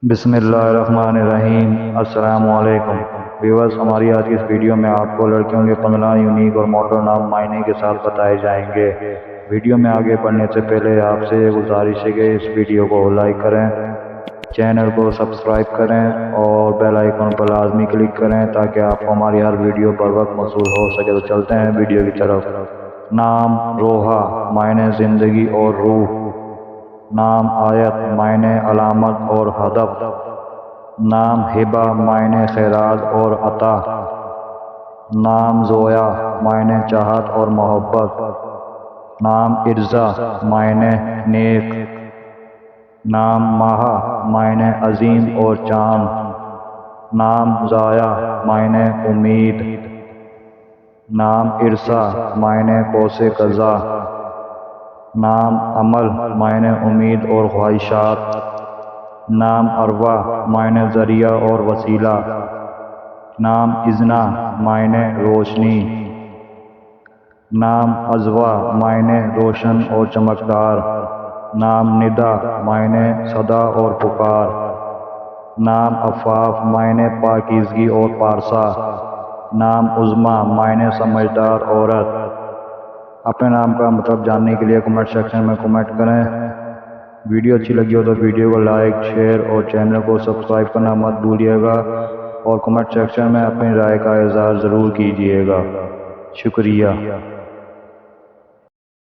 بسم اللہ الرحمن الرحیم۔ السلام علیکم ویورز، ہماری آج کی اس ویڈیو میں آپ کو لڑکیوں کے 15 یونیک اور موٹر نام معنی کے ساتھ بتائے جائیں گے۔ ویڈیو میں آگے بڑھنے سے پہلے آپ سے یہ گزارش ہے کہ اس ویڈیو کو لائک کریں، چینل کو سبسکرائب کریں اور بیل آئیکن پر لازمی کلک کریں تاکہ آپ کو ہماری ہر ویڈیو پر وقت موصول ہو سکے۔ تو چلتے ہیں ویڈیو کی طرف۔ نام روحا، معنی زندگی اور روح۔ نام آیت، معنی علامت اور ہدف۔ نام ہبہ، معنی خیرات اور عطا۔ نام زویا، معنی چاہت اور محبت۔ نام ارزا، معنی نیک۔ نام ماہا، معنی عظیم اور چاند۔ نام ضایع، معنی امید۔ نام ارسا، معنی قوس قزح۔ نام عمل، معنی امید اور خواہشات۔ نام ارواح، معنی ذریعہ اور وسیلہ۔ نام ازنا، معنی روشنی۔ نام ازوا، معنی روشن اور چمکدار۔ نام ندا، معنی صدا اور پکار۔ نام عفاف، معنی پاکیزگی اور پارسا۔ نام عظمیٰ، معنی سمجھدار عورت۔ اپنے نام کا مطلب جاننے کے لیے کمنٹ سیکشن میں کمنٹ کریں۔ ویڈیو اچھی لگی ہو تو ویڈیو کو لائک، شیئر اور چینل کو سبسکرائب کرنا مت بھولیے گا، اور کمنٹ سیکشن میں اپنی رائے کا اظہار ضرور کیجیے گا۔ شکریہ۔